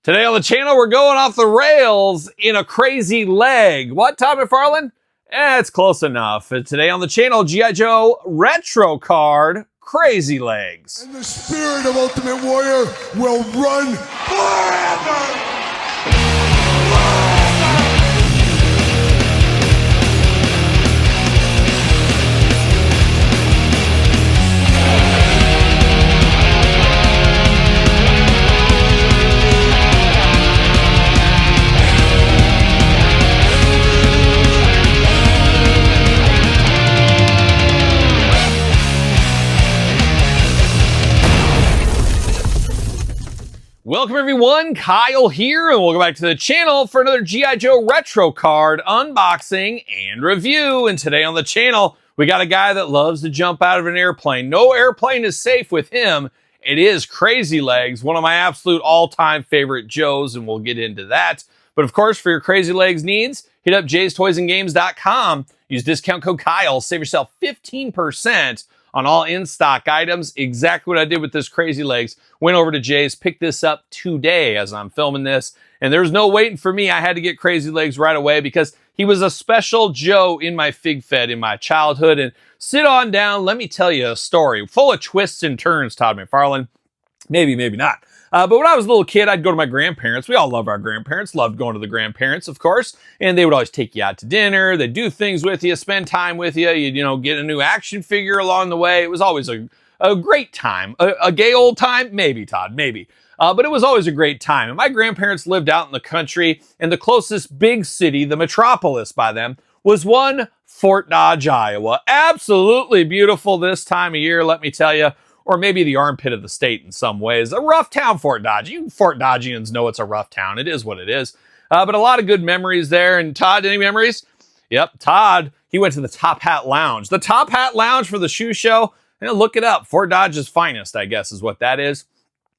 Today on the channel, we're going off the rails in a crazy leg. What, Todd McFarlane? It's close enough. And today on the channel, G.I. Joe retro card, Crazy Legs. And the spirit of Ultimate Warrior will run forever! Welcome everyone, Kyle here, and welcome back to the channel for another G.I. Joe retro card unboxing and review. And today on the channel, we got a guy that loves to jump out of an airplane. No airplane is safe with him. It is Crazy Legs, one of my absolute all-time favorite Joes, and we'll get into that. But of course, for your Crazy Legs needs, hit up jaystoysandgames.com. Use discount code Kyle, save yourself 15% on all in-stock items. Exactly what I did with this Crazy Legs. Went over to Jay's, picked this up today as I'm filming this, and there's no waiting for me. I had to get Crazy Legs right away because he was a special Joe in my Fig Fed in my childhood. And sit on down, let me tell you a story full of twists and turns, Todd McFarlane. Maybe, maybe not. But when I was a little kid, I'd go to my grandparents. We all love our grandparents. Loved going to the grandparents, of course. And they would always take you out to dinner. They'd do things with you, spend time with you. You'd, get a new action figure along the way. It was always a great time. A gay old time? Maybe, Todd, maybe. But it was always a great time. And my grandparents lived out in the country, and the closest big city, the metropolis by them, was one Fort Dodge, Iowa. Absolutely beautiful this time of year, let me tell you. Or maybe the armpit of the state in some ways. A rough town, Fort Dodge. You Fort Dodgians know it's a rough town. It is what it is. But a lot of good memories there. And Todd, any memories? Yep, Todd, he went to the Top Hat Lounge. The Top Hat Lounge for the shoe show. Look it up. Fort Dodge's finest, I guess, is what that is.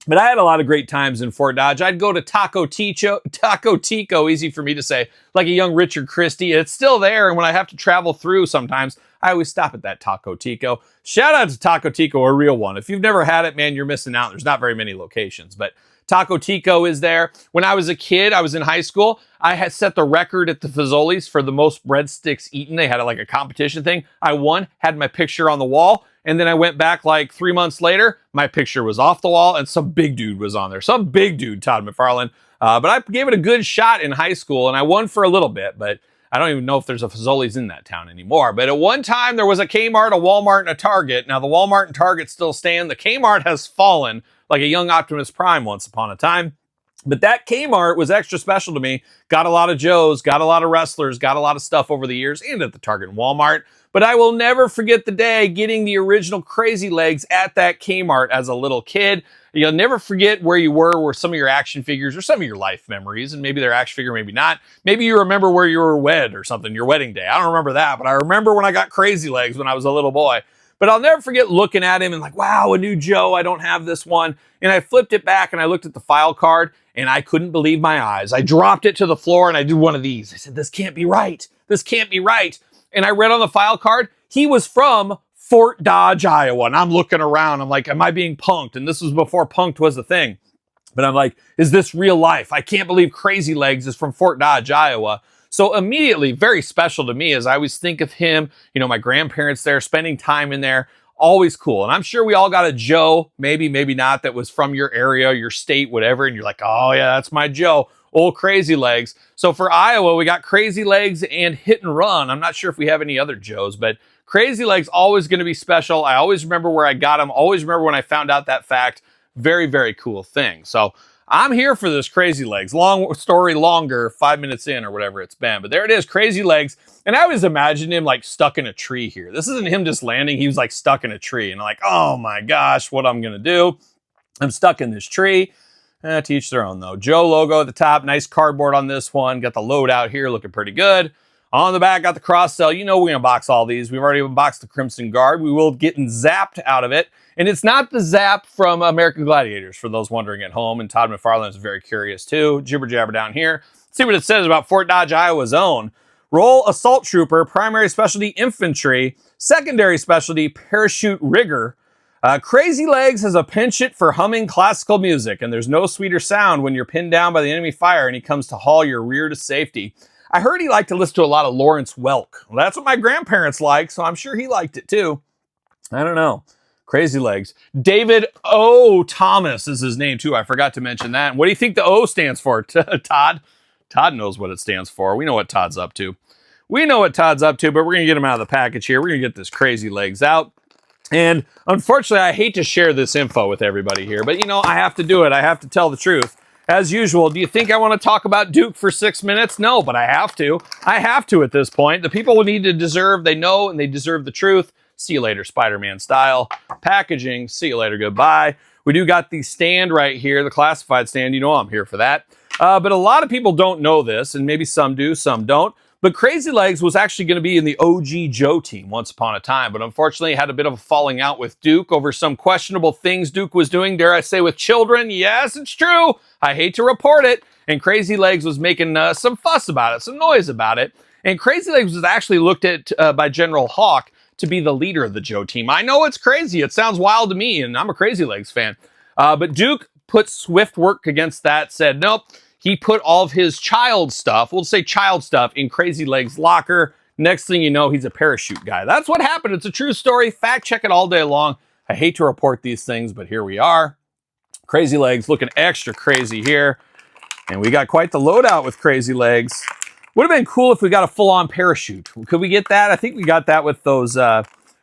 But I had a lot of great times in Fort Dodge. I'd go to Taco Tico, easy for me to say, like a young Richard Christie. It's still there, and when I have to travel through sometimes, I always stop at that Taco Tico. Shout out to Taco Tico, a real one. If you've never had it, man, you're missing out. There's not very many locations, but Taco Tico is there. When I was a kid, I was in high school, I had set the record at the Fazoli's for the most breadsticks eaten. They had like a competition thing. I won, had my picture on the wall, and then I went back like 3 months later, my picture was off the wall, and some big dude was on there. Some big dude, Todd McFarlane. But I gave it a good shot in high school, and I won for a little bit, but I don't even know if there's a Fazoli's in that town anymore. But at one time, there was a Kmart, a Walmart, and a Target. Now, the Walmart and Target still stand. The Kmart has fallen like a young Optimus Prime once upon a time. But that Kmart was extra special to me. Got a lot of Joes, got a lot of wrestlers, got a lot of stuff over the years, and at the Target and Walmart. But I will never forget the day getting the original Crazy Legs at that Kmart as a little kid. You'll never forget where you were some of your action figures or some of your life memories, and maybe they're action figure, maybe not. Maybe you remember where you were wed or something, your wedding day. I don't remember that, but I remember when I got Crazy Legs when I was a little boy. But I'll never forget looking at him and like, wow, a new Joe, I don't have this one. And I flipped it back and I looked at the file card and I couldn't believe my eyes. I dropped it to the floor and I did one of these. I said, this can't be right. This can't be right. And I read on the file card, he was from Fort Dodge, Iowa. And I'm looking around. I'm like, am I being punked? And this was before punked was a thing. But I'm like, is this real life? I can't believe Crazy Legs is from Fort Dodge, Iowa. So immediately, very special to me as I always think of him, my grandparents there, spending time in there, always cool. And I'm sure we all got a Joe, maybe, maybe not, that was from your area, your state, whatever. And you're like, oh yeah, that's my Joe. Old Crazy Legs. So for Iowa, we got Crazy Legs and Hit and Run. I'm not sure if we have any other Joes, but Crazy Legs always going to be special. I always remember where I got them. Always remember when I found out that fact. Very, very cool thing. So I'm here for this Crazy Legs. Long story longer, 5 minutes in or whatever it's been. But there it is, Crazy Legs. And I always imagined him like stuck in a tree here. This isn't him just landing. He was like stuck in a tree. And I'm like, oh my gosh, what I'm going to do. I'm stuck in this tree. To each their own though. Joe logo at the top. Nice cardboard on this one. Got the load out here looking pretty good. On the back, got the cross sell. We're going to box all these. We've already unboxed the Crimson Guard. We will get zapped out of it. And it's not the Zap from American Gladiators, for those wondering at home. And Todd McFarlane is very curious too. Jibber jabber down here. Let's see what it says about Fort Dodge, Iowa's own. Role Assault Trooper, primary specialty infantry, secondary specialty parachute rigger, Crazy Legs has a penchant for humming classical music, and there's no sweeter sound when you're pinned down by the enemy fire and he comes to haul your rear to safety. I heard he liked to listen to a lot of Lawrence Welk. Well, that's what my grandparents like, so I'm sure he liked it too. I don't know. Crazy Legs. David O. Thomas is his name too. I forgot to mention that. And what do you think the O stands for, Todd? Todd knows what it stands for. We know what Todd's up to. We know what Todd's up to, but we're going to get him out of the package here. We're going to get this Crazy Legs out. And unfortunately, I hate to share this info with everybody here, but you know, I have to do it. I have to tell the truth. As usual, do you think I want to talk about Duke for 6 minutes? No, but I have to. I have to at this point. The people will need to deserve, they know, and they deserve the truth. See you later, Spider-Man style. Packaging, see you later, goodbye. We do got the stand right here, the classified stand. You know I'm here for that. But a lot of people don't know this, and maybe some do, some don't. But Crazy Legs was actually going to be in the OG GIJOE team once upon a time, but unfortunately had a bit of a falling out with Duke over some questionable things Duke was doing, dare I say, with children. Yes, it's true. I hate to report it. And Crazy Legs was making some fuss about it, some noise about it. And Crazy Legs was actually looked at by General Hawk to be the leader of the GIJOE team. I know it's crazy. It sounds wild to me, and I'm a Crazy Legs fan. But Duke put swift work against that, said, nope. He put all of his child stuff, we'll say child stuff, in Crazy Legs' locker. Next thing you know, he's a parachute guy. That's what happened. It's a true story. Fact check it all day long. I hate to report these things, but here we are. Crazy Legs looking extra crazy here. And we got quite the loadout with Crazy Legs. Would have been cool if we got a full-on parachute. Could we get that? I think we got that with those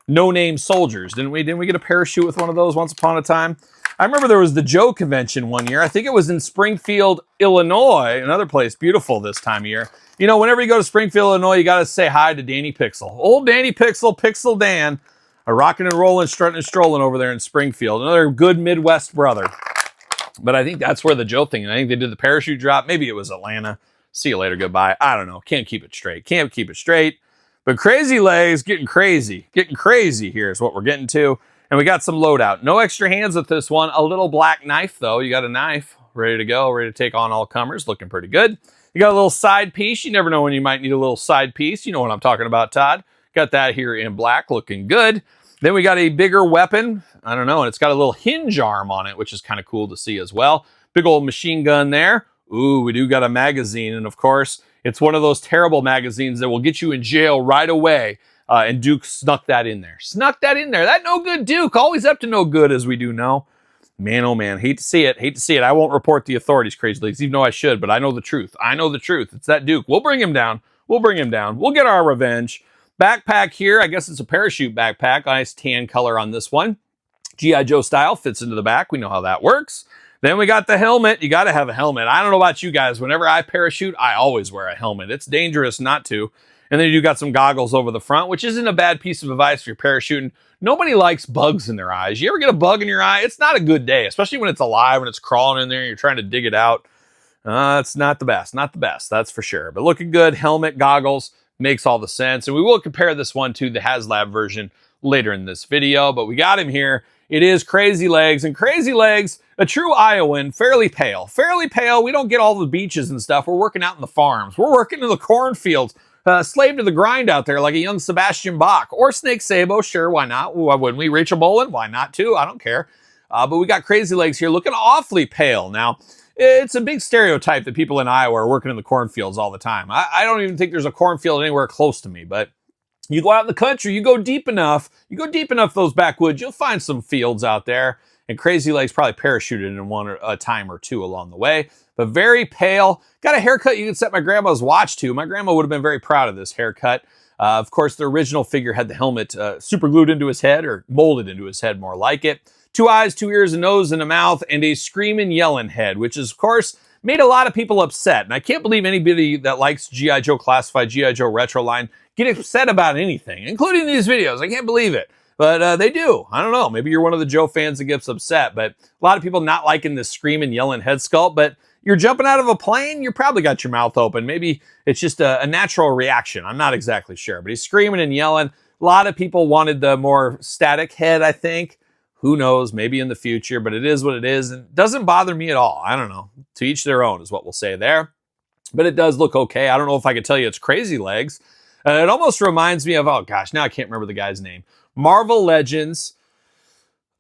no-name soldiers, didn't we? Didn't we get a parachute with one of those once upon a time? I remember there was the GIJOE convention one year. I think it was in Springfield, Illinois, another place beautiful this time of year. You know, whenever you go to Springfield, Illinois, you got to say hi to Danny Pixel. Old Danny Pixel, Pixel Dan, a rocking and rolling, strutting and strolling over there in Springfield. Another good Midwest brother. But I think that's where the GIJOE thing, and I think they did the parachute drop. Maybe it was Atlanta. See you later, goodbye. I don't know. Can't keep it straight. Can't keep it straight. But Crazy Legs getting crazy. Getting crazy here is what we're getting to. And we got some loadout. No extra hands with this one. A little black knife, though. You got a knife ready to go, ready to take on all comers. Looking pretty good. You got a little side piece. You never know when you might need a little side piece. You know what I'm talking about, Todd. Got that here in black, looking good. Then we got a bigger weapon. I don't know, and it's got a little hinge arm on it, which is kind of cool to see as well. Big old machine gun there. Ooh, we do got a magazine, and of course, it's one of those terrible magazines that will get you in jail right away. And Duke snuck that in there. Snuck that in there. That no good Duke. Always up to no good, as we do know. Man, oh man. Hate to see it. Hate to see it. I won't report the authorities, Crazy Legs, even though I should, but I know the truth. I know the truth. It's that Duke. We'll bring him down. We'll bring him down. We'll get our revenge. Backpack here. I guess it's a parachute backpack. Nice tan color on this one. G.I. Joe style. Fits into the back. We know how that works. Then we got the helmet. You got to have a helmet. I don't know about you guys. Whenever I parachute, I always wear a helmet. It's dangerous not to. And then you got some goggles over the front, which isn't a bad piece of advice if you're parachuting. Nobody likes bugs in their eyes. You ever get a bug in your eye? It's not a good day, especially when it's alive and it's crawling in there and you're trying to dig it out. It's not the best. Not the best, that's for sure. But looking good, helmet, goggles, makes all the sense. And we will compare this one to the HasLab version later in this video. But we got him here. It is Crazy Legs. And Crazy Legs, a true Iowan, fairly pale. Fairly pale. We don't get all the beaches and stuff. We're working out in the farms. We're working in the cornfields. Slave to the grind out there like a young Sebastian Bach or Snake Sabo. Sure, why not? Why wouldn't we? Rachel Bolin? Why not too? I don't care. But we got Crazy Legs here looking awfully pale. Now, it's a big stereotype that people in Iowa are working in the cornfields all the time. I don't even think there's a cornfield anywhere close to me, but you go out in the country, you go deep enough those backwoods, you'll find some fields out there. And Crazy Legs probably parachuted in one a time or two along the way. But very pale. Got a haircut you can set my grandma's watch to. My grandma would have been very proud of this haircut. Of course, the original figure had the helmet super glued into his head, or molded into his head, more like it. 2 eyes, 2 ears, a nose, and a mouth, and a screaming, yelling head, which is, of course, made a lot of people upset. And I can't believe anybody that likes G.I. Joe Classified, G.I. Joe Retro line get upset about anything, including these videos. I can't believe it. But they do. I don't know. Maybe you're one of the Joe fans that gets upset. But a lot of people not liking this screaming, yelling head sculpt. But you're jumping out of a plane, you probably got your mouth open. Maybe it's just a natural reaction. I'm not exactly sure. But he's screaming and yelling. A lot of people wanted the more static head, I think. Who knows? Maybe in the future. But it is what it is. And it doesn't bother me at all. I don't know. To each their own is what we'll say there. But it does look okay. I don't know if I could tell you it's Crazy Legs. It almost reminds me of, oh gosh, now I can't remember the guy's name. Marvel Legends.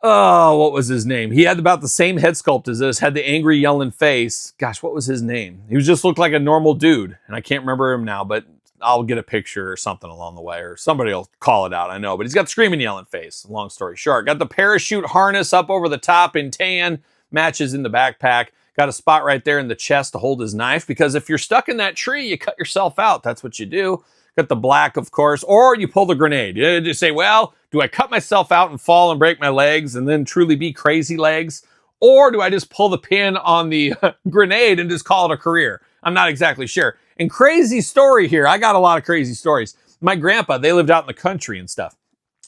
Oh, what was his name? He had about the same head sculpt as this, had the angry yelling face. Gosh, what was his name? He just looked like a normal dude, and I can't remember him now, but I'll get a picture or something along the way, or somebody will call it out, I know. But he's got the screaming yelling face, long story short. Got the parachute harness up over the top in tan, matches in the backpack. Got a spot right there in the chest to hold his knife, because if you're stuck in that tree, you cut yourself out. That's what you do. Got the black, of course, or you pull the grenade. You just say, well, do I cut myself out and fall and break my legs and then truly be crazy legs? Or do I just pull the pin on the grenade and just call it a career? I'm not exactly sure. And crazy story here. I got a lot of crazy stories. My grandpa, they lived out in the country and stuff.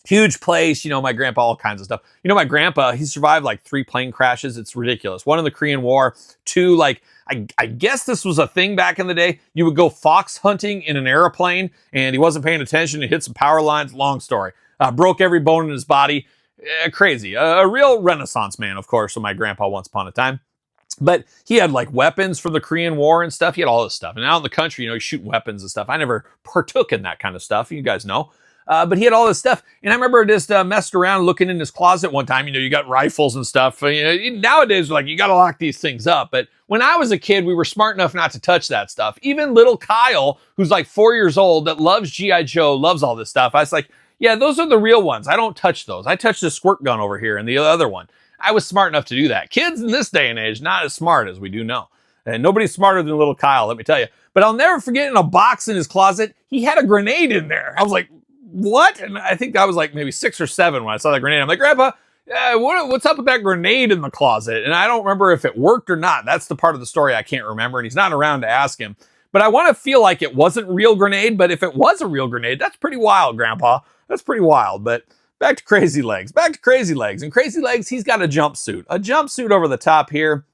Huge place, my grandpa, all kinds of stuff. My grandpa, he survived like 3 plane crashes. It's ridiculous. 1 in the Korean War, 2, I guess this was a thing back in the day. You would go fox hunting in an airplane, and he wasn't paying attention. He hit some power lines. Long story. Broke every bone in his body. Crazy. A real Renaissance man, of course, my grandpa once upon a time. But he had like weapons from the Korean War and stuff. He had all this stuff. And out in the country, you shoot weapons and stuff. I never partook in that kind of stuff. You guys know. But he had all this stuff. And I remember just messing around looking in his closet one time. You got rifles and stuff. Nowadays, you got to lock these things up. But when I was a kid, we were smart enough not to touch that stuff. Even little Kyle, who's like 4 years old, that loves G.I. Joe, loves all this stuff. I was like, yeah, those are the real ones. I don't touch those. I touch the squirt gun over here and the other one. I was smart enough to do that. Kids in this day and age, not as smart as we do know. And nobody's smarter than little Kyle, let me tell you. But I'll never forget, in a box in his closet, he had a grenade in there. I was like, what? And I think I was like maybe 6 or 7 when I saw that grenade. I'm like, Grandpa, what's up with that grenade in the closet? And I don't remember if it worked or not. That's the part of the story I can't remember. And he's not around to ask him. But I want to feel like it wasn't real grenade. But if it was a real grenade, that's pretty wild, Grandpa. That's pretty wild. But back to Crazy Legs. Back to Crazy Legs. And Crazy Legs, he's got a jumpsuit. A jumpsuit over the top here.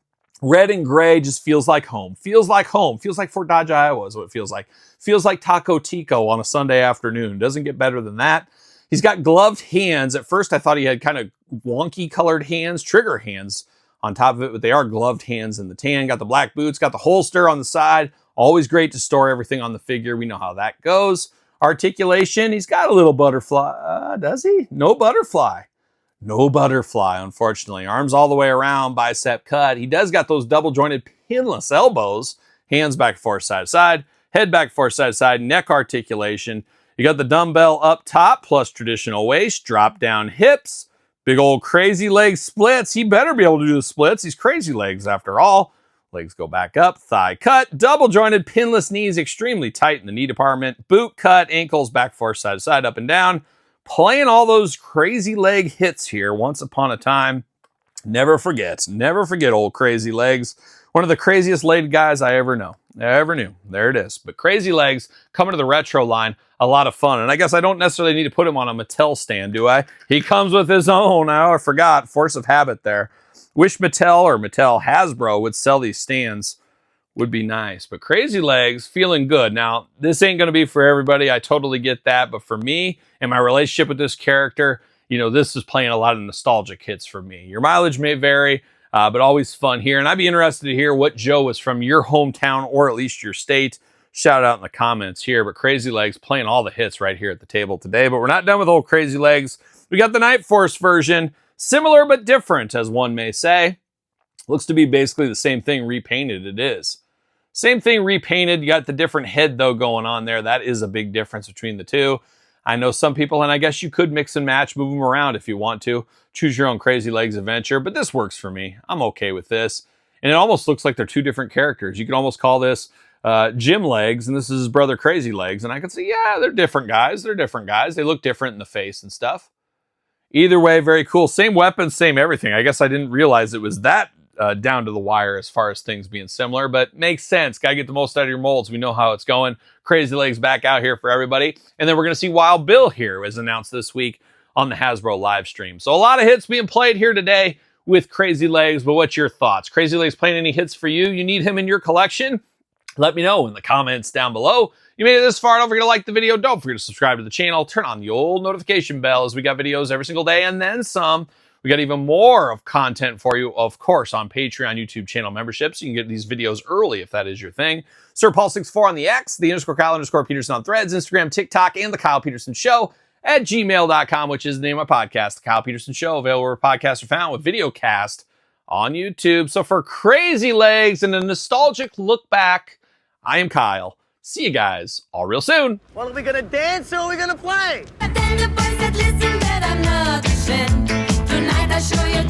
Red and gray just feels like home. Feels like home. Feels like Fort Dodge, Iowa is what it feels like. Feels like Taco Tico on a Sunday afternoon. Doesn't get better than that. He's got gloved hands. At first, I thought he had kind of wonky colored hands, trigger hands on top of it, but they are gloved hands in the tan. Got the black boots, got the holster on the side. Always great to store everything on the figure. We know how that goes. Articulation, he's got a little butterfly. Does he? No butterfly. No butterfly, unfortunately. Arms all the way around, bicep cut. He does got those double jointed pinless elbows. Hands back and forth, side to side. Head back and forth, side to side. Neck articulation. You got the dumbbell up top plus traditional waist. Drop down hips. Big old Crazy Leg splits. He better be able to do the splits. He's Crazy Legs after all. Legs go back up. Thigh cut. Double jointed pinless knees. Extremely tight in the knee department. Boot cut. Ankles back, forth, side to side, up and down. Playing all those crazy leg hits here once upon a time. Never forget old Crazy Legs. One of the craziest legged guys I ever knew. There it is. But Crazy Legs coming to the retro line, a lot of fun. And I guess I don't necessarily need to put him on a Mattel stand, do I? He comes with his own. Oh, I forgot. Force of habit there. Wish Mattel or Mattel Hasbro would sell these stands. Would be nice. But Crazy Legs, feeling good. Now, this ain't going to be for everybody. I totally get that. But for me and my relationship with this character, this is playing a lot of nostalgic hits for me. Your mileage may vary, but always fun here. And I'd be interested to hear what Joe is from your hometown or at least your state. Shout out in the comments here. But Crazy Legs playing all the hits right here at the table today. But we're not done with old Crazy Legs. We got the Night Force version. Similar but different, as one may say. Looks to be basically the same thing repainted. It is. Same thing repainted. You got the different head, though, going on there. That is a big difference between the two. I know some people, and I guess you could mix and match, move them around if you want to. Choose your own Crazy Legs adventure, but this works for me. I'm okay with this. And it almost looks like they're 2 different characters. You could almost call this Jim Legs, and this is his brother Crazy Legs. And I could say, yeah, they're different guys. They look different in the face and stuff. Either way, very cool. Same weapons, same everything. I guess I didn't realize it was that down to the wire as far as things being similar, but makes sense. Got to get the most out of your molds. We know how it's going. Crazy Legs back out here for everybody. And then we're going to see Wild Bill here, as announced this week on the Hasbro live stream. So a lot of hits being played here today with Crazy Legs, but what's your thoughts? Crazy Legs playing any hits for you? You need him in your collection? Let me know in the comments down below. You made it this far. Don't forget to like the video. Don't forget to subscribe to the channel. Turn on the old notification bell, as we got videos every single day and then some. We got even more of content for you, of course, on Patreon, YouTube channel membership, so you can get these videos early if that is your thing. Sir Paul 64 on the X, the _Kyle_Peterson on Threads, Instagram, TikTok, and The Kyle Peterson Show. at gmail.com, which is the name of my podcast, The Kyle Peterson Show, available where podcasts are found with video cast on YouTube. So for Crazy Legs and a nostalgic look back, I am Kyle. See you guys all real soon. Well, are we gonna dance or are we gonna play? But then the boys said, listen, better not listen. Tonight I show you